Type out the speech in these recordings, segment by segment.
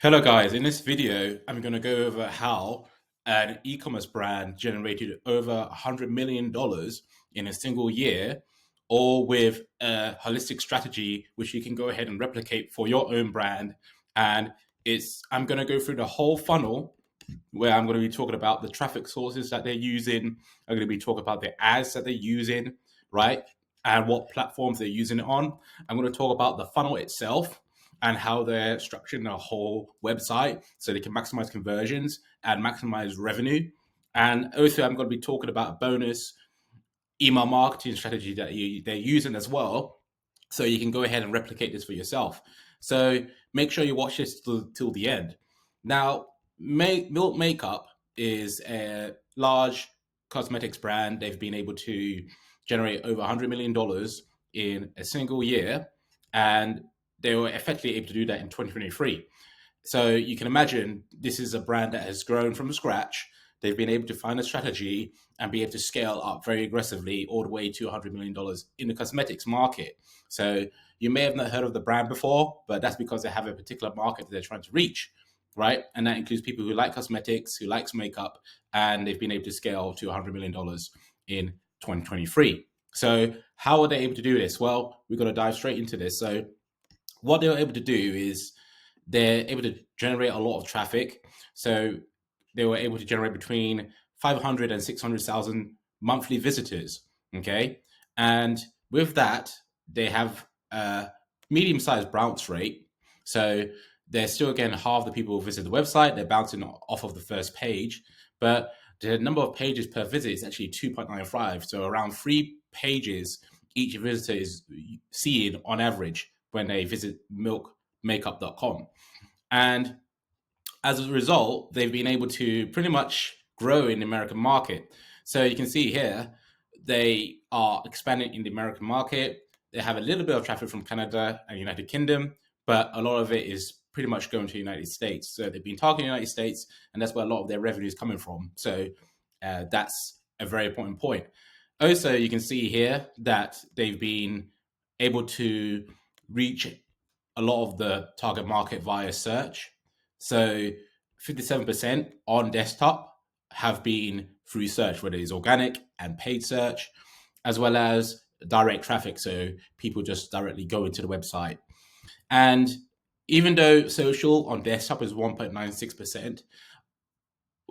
Hello guys, in this video, I'm going to go over how an e-commerce brand generated over $100 million in a single year, all with a holistic strategy, which you can go ahead and replicate for your own brand. And I'm going to go through the whole funnel where I'm going to be talking about the traffic sources that they're using. I'm going to be talking about the ads that they're using, right? And what platforms they're using it on. I'm going to talk about the funnel itself and how they're structuring the whole website so they can maximize conversions and maximize revenue. And also, I'm going to be talking about a bonus email marketing strategy that they're using as well. So you can go ahead and replicate this for yourself. So make sure you watch this till the end. Now, Milk Makeup is a large cosmetics brand. They've been able to generate over $100 million in a single year, and they were effectively able to do that in 2023. So you can imagine this is a brand that has grown from scratch. They've been able to find a strategy and be able to scale up very aggressively all the way to $100 million in the cosmetics market. So you may have not heard of the brand before, but that's because they have a particular market that they're trying to reach, right? And that includes people who like cosmetics, who likes makeup, and they've been able to scale to $100 million in 2023. So how are they able to do this? Well, we've got to dive straight into this. So what they were able to do is they're able to generate a lot of traffic. So they were able to generate between 500 and 600,000 monthly visitors. Okay. And with that, they have a medium sized bounce rate. So they're still getting half the people who visit the website. They're bouncing off of the first page, but the number of pages per visit is actually 2.95. So around 3 pages each visitor is seeing on average when they visit milkmakeup.com. And as a result, they've been able to pretty much grow in the American market. So you can see here, they are expanding in the American market. They have a little bit of traffic from Canada and United Kingdom, but a lot of it is pretty much going to the United States. So they've been targeting the United States, and that's where a lot of their revenue is coming from. So that's a very important point. Also, you can see here that they've been able to reach a lot of the target market via search. So 57% on desktop have been through search, whether it's organic and paid search, as well as direct traffic. So people just directly go into the website. And even though social on desktop is 1.96%,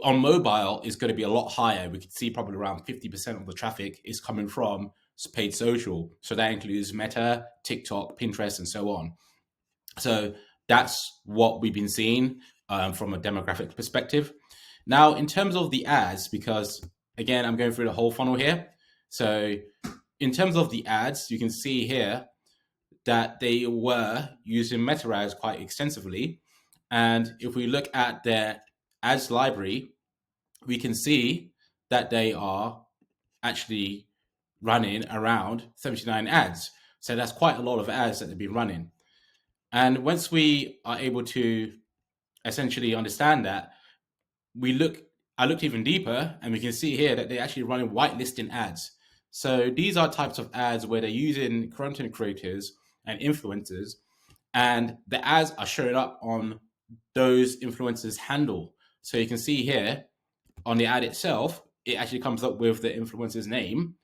on mobile is going to be a lot higher. We could see probably around 50% of the traffic is coming from paid social. So that includes Meta, TikTok, Pinterest, and so on. So that's what we've been seeing from a demographic perspective. Now, in terms of the ads, because again, I'm going through the whole funnel here. So in terms of the ads, you can see here that they were using Meta ads quite extensively. And if we look at their ads library, we can see that they are actually running around 79 ads. So that's quite a lot of ads that they've been running. And once we are able to essentially understand that, I looked even deeper, and we can see here that they're actually running whitelisting ads. So these are types of ads where they're using content creators and influencers, and the ads are showing up on those influencers' handle. So you can see here on the ad itself, it actually comes up with the influencer's name,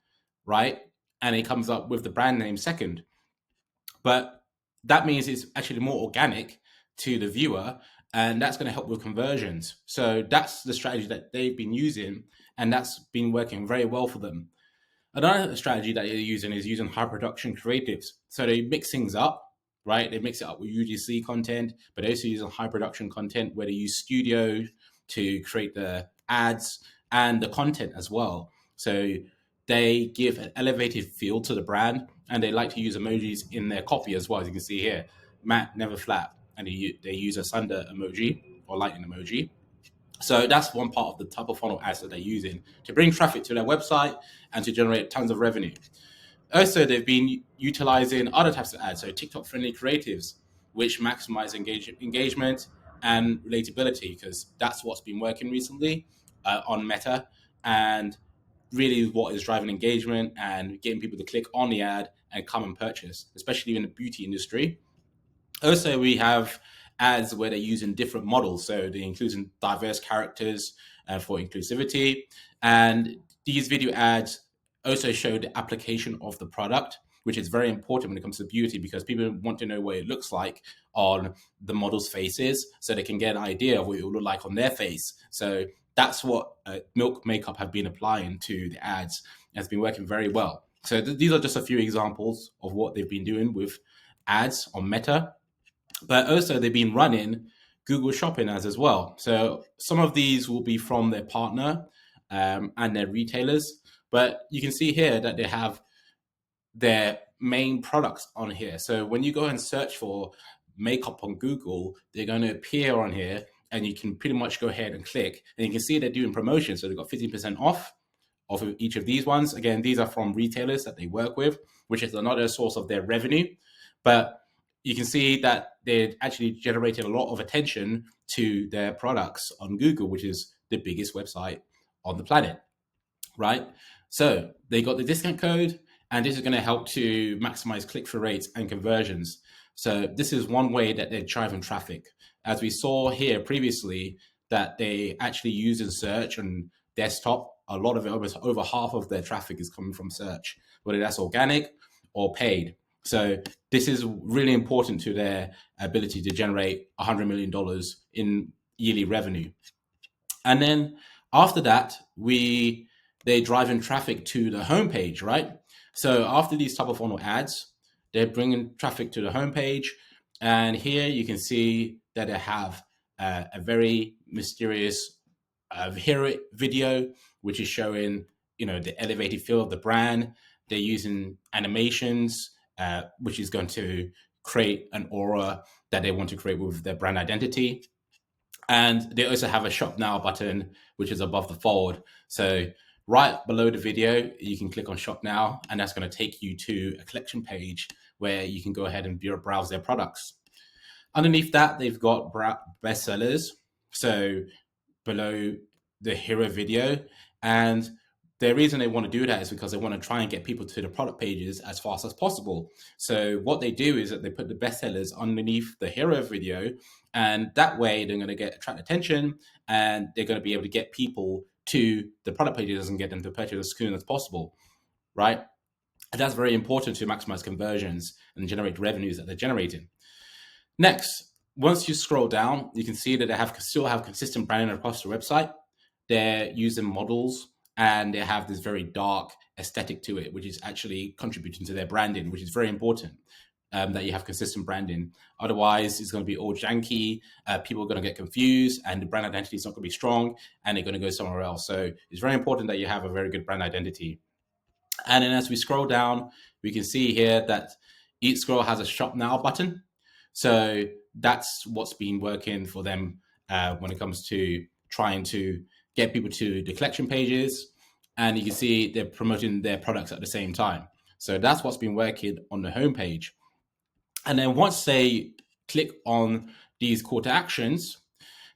right? And it comes up with the brand name second. But that means it's actually more organic to the viewer, and that's going to help with conversions. So that's the strategy that they've been using, and that's been working very well for them. Another strategy that they're using is using high production creatives. So they mix things up, right? They mix it up with UGC content, but they also use high production content where they use studio to create the ads and the content as well. So they give an elevated feel to the brand, and they like to use emojis in their copy as well. As you can see here, matte, never flat, and they use a thunder emoji or lightning emoji. So that's one part of the top of funnel ads that they're using to bring traffic to their website and to generate tons of revenue. Also, they've been utilizing other types of ads, so TikTok-friendly creatives, which maximize engagement and relatability, because that's what's been working recently on Meta, and really what is driving engagement and getting people to click on the ad and come and purchase, especially in the beauty industry. Also, we have ads where they're using different models. So they're including diverse characters for inclusivity. And these video ads also show the application of the product, which is very important when it comes to beauty, because people want to know what it looks like on the model's faces so they can get an idea of what it will look like on their face. So that's what Milk Makeup have been applying to the ads, and it's been working very well. So these are just a few examples of what they've been doing with ads on Meta, but also they've been running Google Shopping ads as well. So some of these will be from their partner and their retailers, but you can see here that they have their main products on here. So when you go and search for makeup on Google, they're going to appear on here, and you can pretty much go ahead and click, and you can see they're doing promotions. So they've got 15% off of each of these ones. Again, these are from retailers that they work with, which is another source of their revenue. But you can see that they're actually generated a lot of attention to their products on Google, which is the biggest website on the planet, right? So they got the discount code, and this is going to help to maximize click-through rates and conversions. So this is one way that they're driving traffic. As we saw here previously, that they actually use in search and desktop, a lot of it, almost over half of their traffic is coming from search, whether that's organic or paid. So this is really important to their ability to generate $100 million in yearly revenue. And then after that, they're driving traffic to the homepage, right? So after these top of funnel ads, they're bringing traffic to the homepage. And here you can see that they have a very mysterious hero video, which is showing, the elevated feel of the brand. They're using animations, which is going to create an aura that they want to create with their brand identity. And they also have a shop now button, which is above the fold. So right below the video, you can click on shop now, and that's going to take you to a collection page where you can go ahead and browse their products. Underneath that, they've got bestsellers. So below the hero video, and the reason they want to do that is because they want to try and get people to the product pages as fast as possible. So what they do is that they put the bestsellers underneath the hero video, and that way they're going to attract attention, and they're going to be able to get people to the product pages and get them to purchase as soon as possible, right? And that's very important to maximize conversions and generate revenues that they're generating. Next, once you scroll down, you can see that they still have consistent branding across the website. They're using models, and they have this very dark aesthetic to it, which is actually contributing to their branding, which is very important, that you have consistent branding. Otherwise, it's going to be all janky. People are going to get confused, and the brand identity is not going to be strong, and they're going to go somewhere else. So it's very important that you have a very good brand identity. And then as we scroll down, we can see here that each scroll has a shop now button. So that's what's been working for them when it comes to trying to get people to the collection pages. And you can see they're promoting their products at the same time. So that's what's been working on the homepage. And then once they click on these call to actions,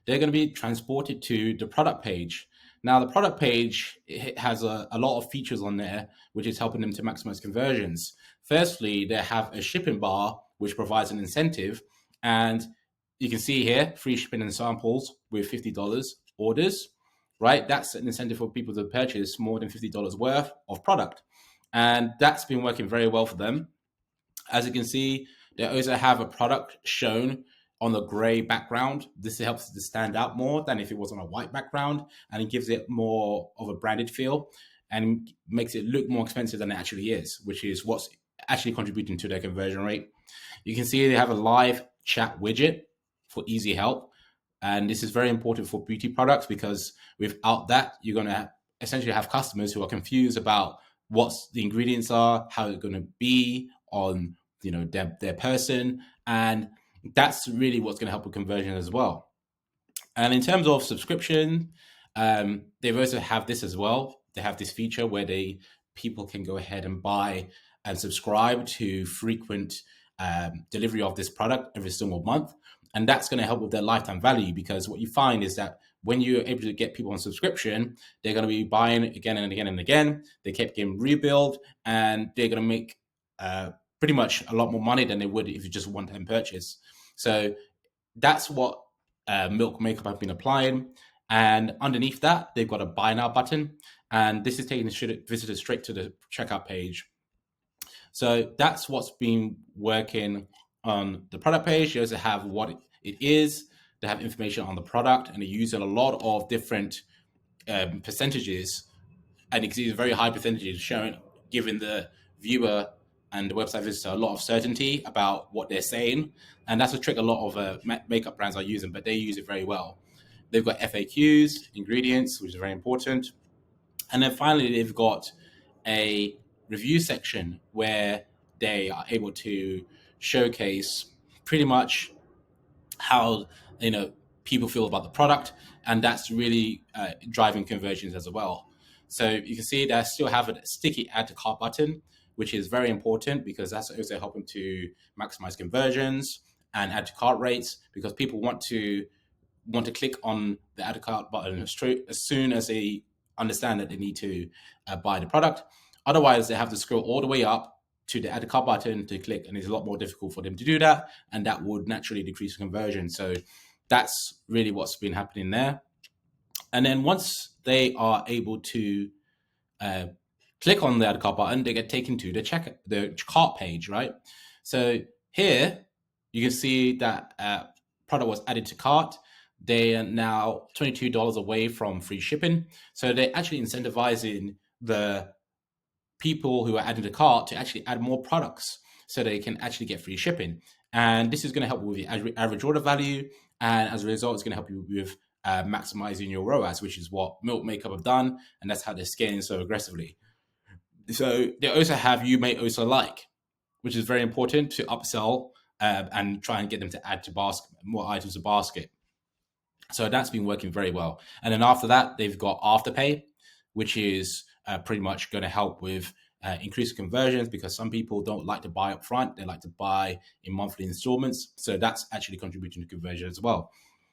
they're going to be transported to the product page. Now, the product page, it has a lot of features on there, which is helping them to maximize conversions. Firstly, they have a shipping bar, which provides an incentive. And you can see here, free shipping and samples with $50 orders, right? That's an incentive for people to purchase more than $50 worth of product. And that's been working very well for them. As you can see, they also have a product shown on the gray background. This helps it to stand out more than if it was on a white background, and it gives it more of a branded feel and makes it look more expensive than it actually is, which is what's actually contributing to their conversion rate. You can see they have a live chat widget for easy help. And this is very important for beauty products, because without that, you're going to essentially have customers who are confused about what the ingredients are, how it's going to be on their person. And that's really what's going to help with conversion as well. And in terms of subscription, they've also have this as well. They have this feature where people can go ahead and buy and subscribe to frequent delivery of this product every single month. And that's going to help with their lifetime value, because what you find is that when you're able to get people on subscription, they're going to be buying again and again and again. They kept getting rebuild, and they're going to make pretty much a lot more money than they would if you just one-time purchase. So that's what Milk Makeup have been applying. And underneath that, they've got a buy now button. And this is taking the visitors straight to the checkout page. So that's what's been working on the product page. You also have what it is. They have information on the product, and they use a lot of different percentages, and it gives very high percentages showing, giving the viewer and the website visitor a lot of certainty about what they're saying. And that's a trick a lot of makeup brands are using, but they use it very well. They've got FAQs, ingredients, which is very important. And then finally, they've got a review section where they are able to showcase pretty much how people feel about the product, and that's really driving conversions as well. So you can see they still have a sticky add to cart button, which is very important because that's also helping to maximize conversions and add to cart rates, because people want to click on the add to cart button as soon as they understand that they need to buy the product. Otherwise, they have to scroll all the way up to the add to cart button to click, and it's a lot more difficult for them to do that, and that would naturally decrease conversion. So that's really what's been happening there. And then once they are able to click on the add to cart button, they get taken to the cart page, right? So here you can see that product was added to cart. They are now $22 away from free shipping. So they're actually incentivizing the people who are adding to cart to actually add more products so they can actually get free shipping. And this is going to help with the average order value. And as a result, it's going to help you with maximizing your ROAS, which is what Milk Makeup have done. And that's how they're scaling so aggressively. So they also have You May Also Like, which is very important to upsell and try and get them to add to more items to basket. So that's been working very well. And then after that, they've got Afterpay, which is pretty much going to help with increased conversions, because some people don't like to buy up front. They like to buy in monthly installments. So that's actually contributing to conversion as well.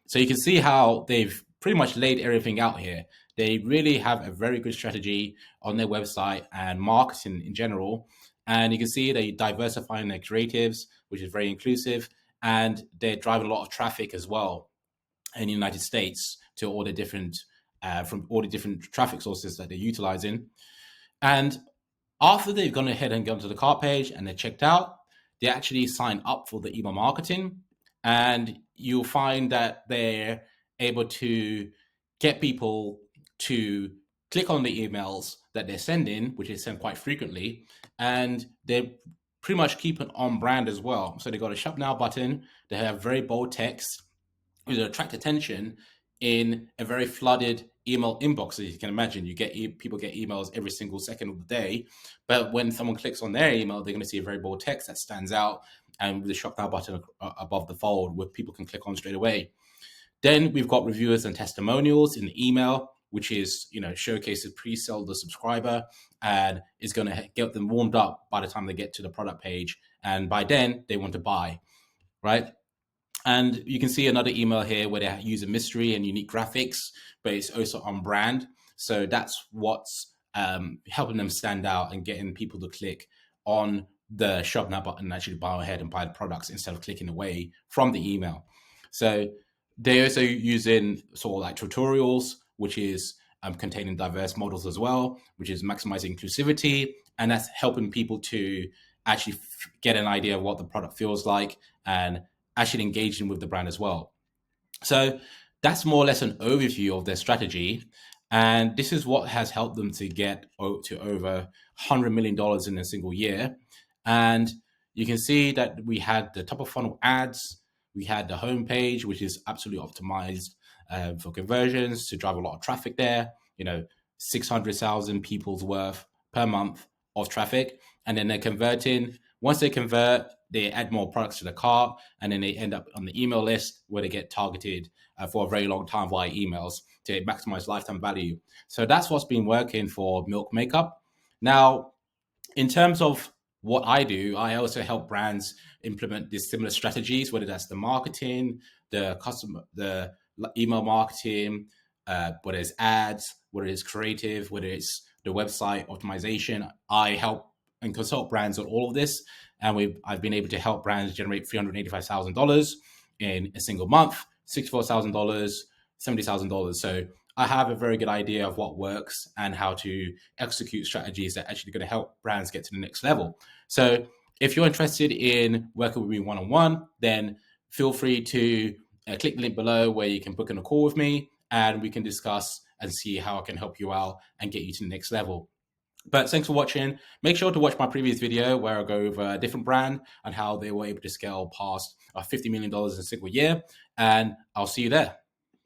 So you can see how they've pretty much laid everything out here. They really have a very good strategy on their website and marketing in general. And you can see they diversifying their creatives, which is very inclusive. And they're driving a lot of traffic as well in the United States to all the different from all the different traffic sources that they're utilizing. And after they've gone ahead and gone to the cart page and they're checked out, they actually sign up for the email marketing, and you'll find that they're able to get people to click on the emails that they're sending, which is sent quite frequently, and they're pretty much keeping on brand as well. So they've got a shop now button. They have very bold text to attract attention in a very flooded email inbox. As you can imagine, people get emails every single second of the day, but when someone clicks on their email, they're going to see a very bold text that stands out, and with the shop now button above the fold, where people can click on straight away. Then we've got reviewers and testimonials in the email, which is showcases pre-sell the subscriber, and is going to get them warmed up by the time they get to the product page, and by then they want to buy, right? And you can see another email here where they use a mystery and unique graphics, but it's also on brand. So that's what's helping them stand out and getting people to click on the shop now button and actually buy ahead and buy the products instead of clicking away from the email. So they're also using sort of like tutorials, which is containing diverse models as well, which is maximizing inclusivity. And that's helping people to actually get an idea of what the product feels like and actually engaging with the brand as well. So that's more or less an overview of their strategy. And this is what has helped them to get to over $100 million in a single year. And you can see that we had the top of funnel ads, we had the homepage, which is absolutely optimized for conversions to drive a lot of traffic there, 600,000 people's worth per month of traffic. And then they're converting. Once they convert, they add more products to the cart, and then they end up on the email list where they get targeted for a very long time via emails to maximize lifetime value. So that's what's been working for Milk Makeup. Now, in terms of what I do, I also help brands implement these similar strategies, whether that's the marketing, the email marketing, whether it's ads, whether it's creative, whether it's the website optimization. I help and consult brands on all of this, and I've been able to help brands generate $385,000 in a single month, $64,000, $70,000. So I have a very good idea of what works and how to execute strategies that are actually going to help brands get to the next level. So if you're interested in working with me one-on-one, then feel free to click the link below where you can book in a call with me and we can discuss and see how I can help you out and get you to the next level. But thanks for watching. Make sure to watch my previous video where I go over a different brand and how they were able to scale past $50 million in a single year. And I'll see you there.